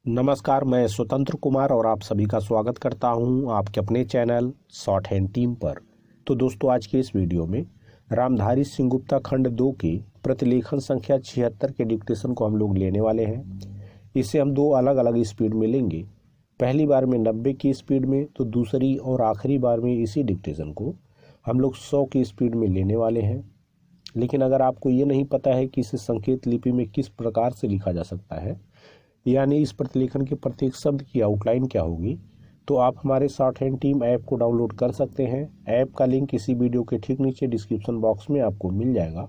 नमस्कार, मैं स्वतंत्र कुमार और आप सभी का स्वागत करता हूं आपके अपने चैनल शॉर्ट हैंड टीम पर। तो दोस्तों, आज के इस वीडियो में रामधारी सिंह गुप्ता खंड 2 के प्रतिलेखन संख्या 76 के डिक्टेशन को हम लोग लेने वाले हैं। इसे हम दो अलग अलग स्पीड में लेंगे। पहली बार में 90 की स्पीड में, तो दूसरी और आखिरी बार में इसी डिक्टेशन को हम लोग 100 की स्पीड में लेने वाले हैं। लेकिन अगर आपको ये नहीं पता है कि इसे संकेत लिपि में किस प्रकार से लिखा जा सकता है, यानी इस प्रतिलेखन के प्रत्येक शब्द की आउटलाइन क्या होगी, तो आप हमारे शॉर्ट हैंड टीम ऐप को डाउनलोड कर सकते हैं। ऐप का लिंक इसी वीडियो के ठीक नीचे डिस्क्रिप्शन बॉक्स में आपको मिल जाएगा।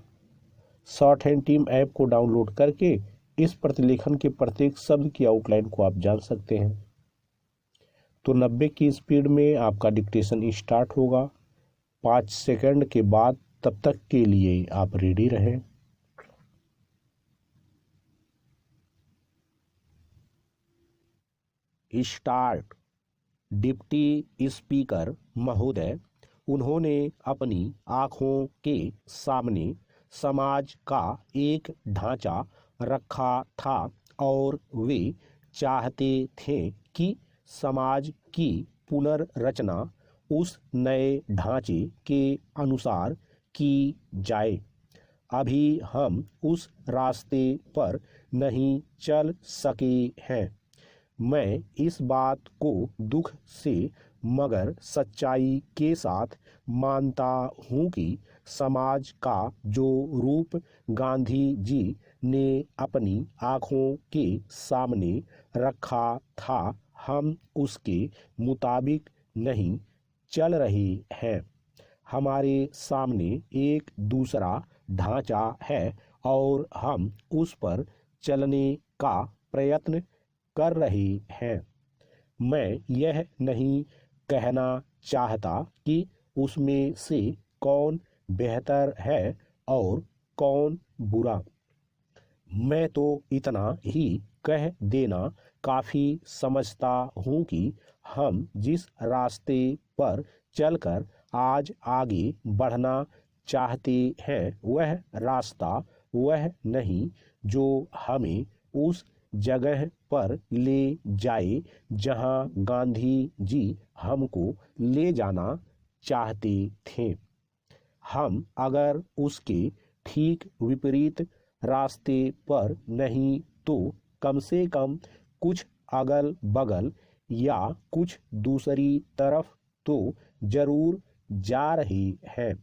शॉर्ट हैंड टीम ऐप को डाउनलोड करके इस प्रतिलेखन के प्रत्येक शब्द की आउटलाइन को आप जान सकते हैं। तो 90 की स्पीड में आपका डिक्टेशन स्टार्ट होगा। 5 सेकंड के बाद तब तक के लिए आप रेडी रहें। स्टार्ट। डिप्टी स्पीकर महोदय, उन्होंने अपनी आंखों के सामने समाज का एक ढांचा रखा था और वे चाहते थे कि समाज की पुनर्रचना उस नए ढांचे के अनुसार की जाए। अभी हम उस रास्ते पर नहीं चल सके हैं। मैं इस बात को दुख से मगर सच्चाई के साथ मानता हूँ कि समाज का जो रूप गांधी जी ने अपनी आँखों के सामने रखा था, हम उसके मुताबिक नहीं चल रहे हैं। हमारे सामने एक दूसरा ढांचा है और हम उस पर चलने का प्रयत्न कर रहे हैं। मैं यह नहीं कहना चाहता कि उसमें से कौन बेहतर है और कौन बुरा। मैं तो इतना ही कह देना काफ़ी समझता हूँ कि हम जिस रास्ते पर चलकर आज आगे बढ़ना चाहते हैं, वह रास्ता वह नहीं जो हमें उस जगह पर ले जाए जहां गांधी जी हमको ले जाना चाहते थे। हम अगर उसके ठीक विपरीत रास्ते पर नहीं तो कम से कम कुछ अगल बगल या कुछ दूसरी तरफ तो जरूर जा रहे हैं।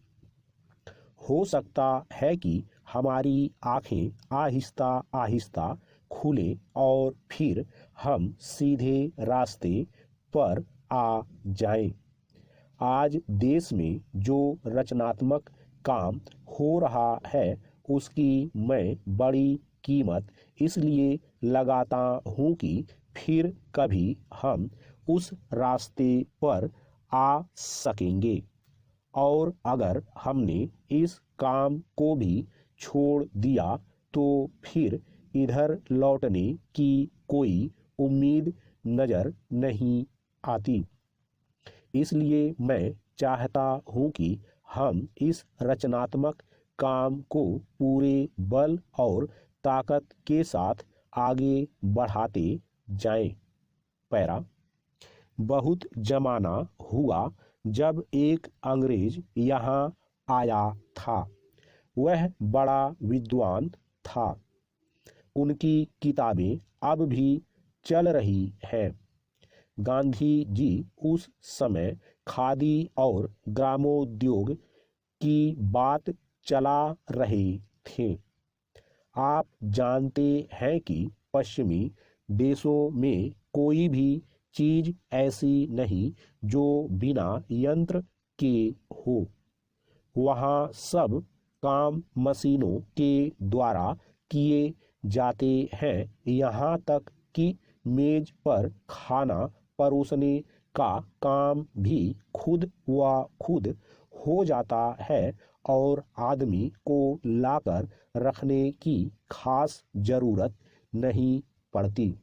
हो सकता है कि हमारी आंखें आहिस्ता आहिस्ता खुले और फिर हम सीधे रास्ते पर आ जाएं। आज देश में जो रचनात्मक काम हो रहा है, उसकी मैं बड़ी कीमत इसलिए लगाता हूँ कि फिर कभी हम उस रास्ते पर आ सकेंगे। और अगर हमने इस काम को भी छोड़ दिया तो फिर इधर लौटने की कोई उम्मीद नजर नहीं आती। इसलिए मैं चाहता हूँ कि हम इस रचनात्मक काम को पूरे बल और ताकत के साथ आगे बढ़ाते जाएं। पैरा। बहुत जमाना हुआ जब एक अंग्रेज यहाँ आया था। वह बड़ा विद्वान था। उनकी किताबें अब भी चल रही हैं। गांधी जी उस समय खादी और ग्रामोद्योग की बात चला रहे थे। आप जानते हैं कि पश्चिमी देशों में कोई भी चीज ऐसी नहीं जो बिना यंत्र के हो। वहाँ सब काम मशीनों के द्वारा किए जाते हैं। यहाँ तक कि मेज पर खाना परोसने का काम भी खुद व खुद हो जाता है और आदमी को लाकर रखने की खास जरूरत नहीं पड़ती।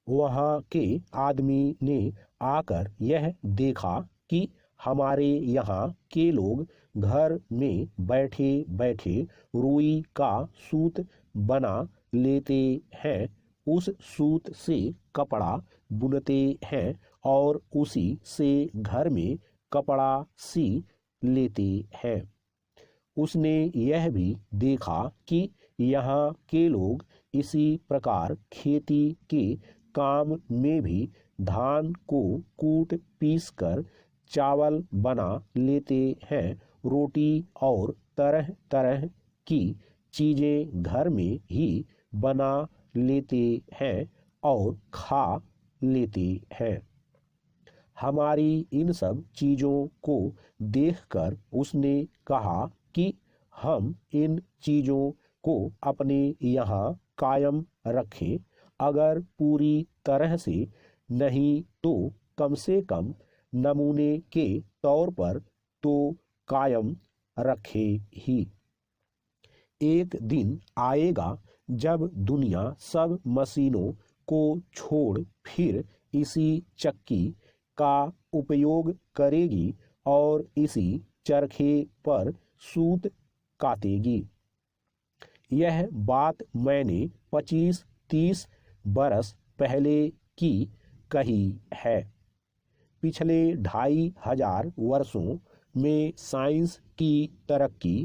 वहाँ के आदमी ने आकर यह देखा कि हमारे यहाँ के लोग घर में बैठे बैठे रुई का सूत बना लेते हैं। उस सूत से कपड़ा बुनते हैं और उसी से घर में कपड़ा सी लेते हैं। उसने यह भी देखा कि यहाँ के लोग इसी प्रकार खेती के काम में भी धान को कूट पीस कर चावल बना लेते हैं। रोटी और तरह तरह की चीजें घर में ही बना लेते हैं और खा लेते हैं। हमारी इन सब चीजों को देखकर उसने कहा कि हम इन चीजों को अपने यहाँ कायम रखें, अगर पूरी तरह से नहीं तो कम से कम नमूने के तौर पर तो कायम रखे ही। एक दिन आएगा जब दुनिया सब मशीनों को छोड़ फिर इसी चक्की का उपयोग करेगी और इसी चरखे पर सूत कातेगी। यह बात मैंने 25-30 बरस पहले की कही है। पिछले 2500 वर्षों में साइंस की तरक्की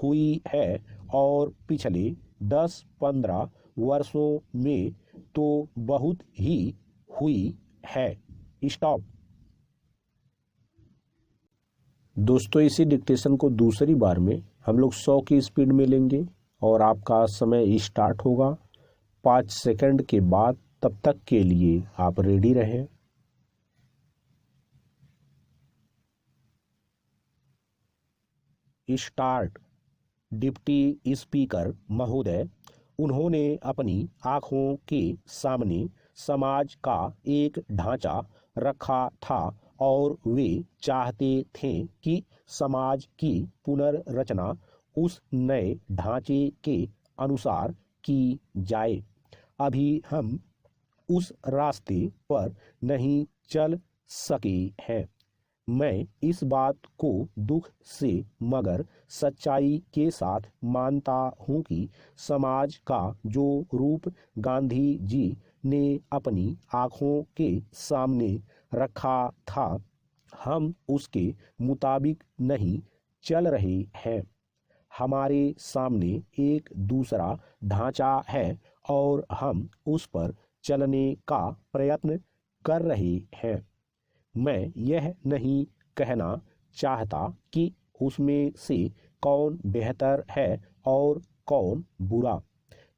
हुई है और पिछले 10-15 वर्षों में तो बहुत ही हुई है। स्टॉप। दोस्तों, इसी डिक्टेशन को दूसरी बार में हम लोग 100 की स्पीड में लेंगे और आपका समय स्टार्ट होगा 5 सेकंड के बाद। तब तक के लिए आप रेडी रहें। स्टार्ट। डिप्टी स्पीकर महोदय, उन्होंने अपनी आंखों के सामने समाज का एक ढांचा रखा था और वे चाहते थे कि समाज की पुनर्रचना उस नए ढांचे के अनुसार की जाए। अभी हम उस रास्ते पर नहीं चल सके हैं। मैं इस बात को दुख से मगर सच्चाई के साथ मानता हूँ कि समाज का जो रूप गांधी जी ने अपनी आँखों के सामने रखा था, हम उसके मुताबिक नहीं चल रहे हैं। हमारे सामने एक दूसरा ढांचा है और हम उस पर चलने का प्रयत्न कर रहे हैं। मैं यह नहीं कहना चाहता कि उसमें से कौन बेहतर है और कौन बुरा।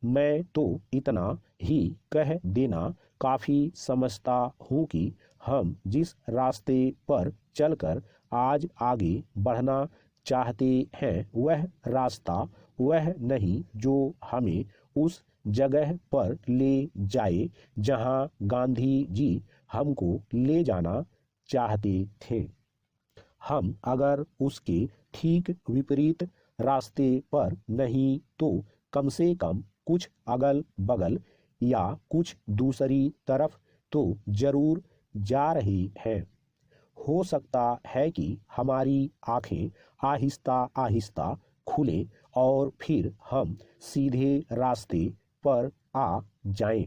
मैं तो इतना ही कह देना काफ़ी समझता हूँ कि हम जिस रास्ते पर चलकर आज आगे बढ़ना चाहते हैं वह रास्ता वह नहीं जो हमें उस जगह पर ले जाए जहाँ गांधी जी हमको ले जाना चाहते थे। हम अगर उसके ठीक विपरीत रास्ते पर नहीं तो कम से कम कुछ अगल बगल या कुछ दूसरी तरफ तो जरूर जा रहे हैं। हो सकता है कि हमारी आंखें आहिस्ता आहिस्ता खुले और फिर हम सीधे रास्ते पर आ जाएं।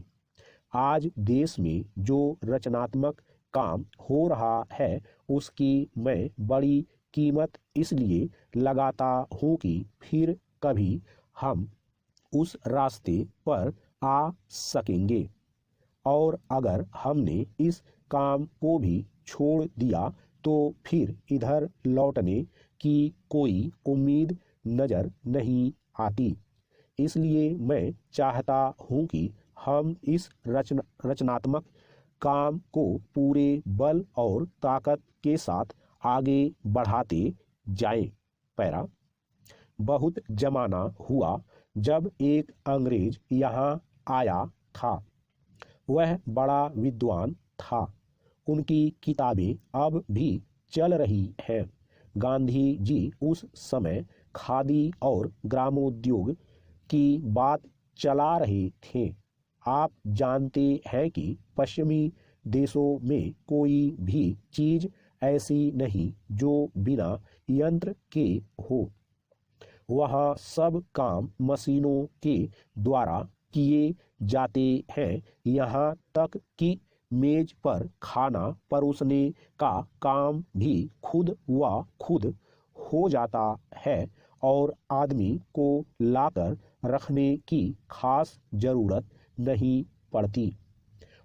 आज देश में जो रचनात्मक काम हो रहा है उसकी मैं बड़ी कीमत इसलिए लगाता हूँ कि फिर कभी हम उस रास्ते पर आ सकेंगे। और अगर हमने इस काम को भी छोड़ दिया तो फिर इधर लौटने की कोई उम्मीद नजर नहीं आती। इसलिए मैं चाहता हूँ कि हम इस रचनात्मक काम को पूरे बल और ताकत के साथ आगे बढ़ाते जाएं। पैरा। बहुत जमाना हुआ जब एक अंग्रेज यहाँ आया था। वह बड़ा विद्वान था। उनकी किताबें अब भी चल रही हैं। गांधी जी उस समय खादी और ग्रामोद्योग की बात चला रहे थे। आप जानते हैं कि पश्चिमी देशों में कोई भी चीज ऐसी नहीं जो बिना यंत्र के हो। वहाँ सब काम मशीनों के द्वारा किए जाते हैं, यहाँ तक कि मेज पर खाना परोसने का काम भी खुद व खुद हो जाता है और आदमी को लाकर रखने की खास जरूरत नहीं पड़ती।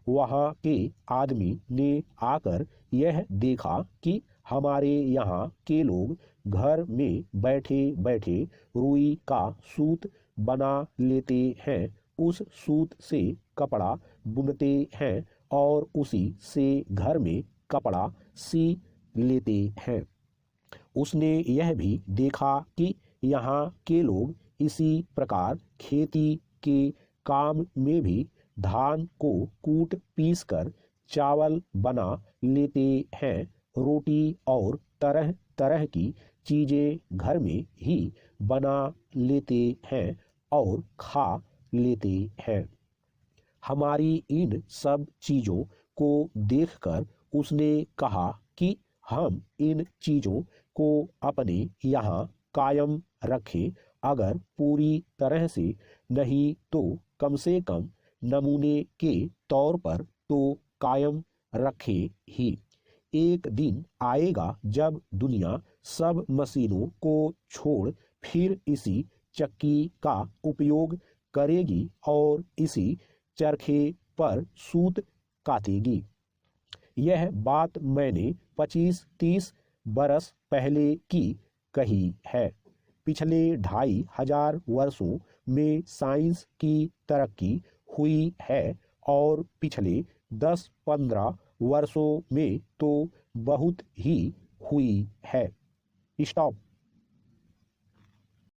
वहाँ के आदमी ने आकर यह देखा कि हमारे यहाँ के लोग घर में बैठे बैठे रुई का सूत बना लेते हैं, उस सूत से कपड़ा बुनते हैं और उसी से घर में कपड़ा सी लेते हैं। उसने यह भी देखा कि यहाँ के लोग इसी प्रकार खेती के काम में भी धान को कूट पीस कर चावल बना लेते हैं, रोटी और तरह तरह की चीजें घर में ही बना लेते हैं और खा लेते हैं। हमारी इन सब चीजों को देखकर उसने कहा कि हम इन चीजों को अपने यहाँ कायम रखें, अगर पूरी तरह से नहीं तो कम से कम नमूने के तौर पर तो कायम रखे ही। एक दिन आएगा जब दुनिया सब मशीनों को छोड़ फिर इसी चक्की का उपयोग करेगी और इसी चरखे पर सूत कातेगी। यह बात मैंने 25-30 बरस पहले की कही है। पिछले 2500 वर्षों में साइंस की तरक्की हुई है और पिछले 10-15 वर्षों में तो बहुत ही हुई है। स्टॉप।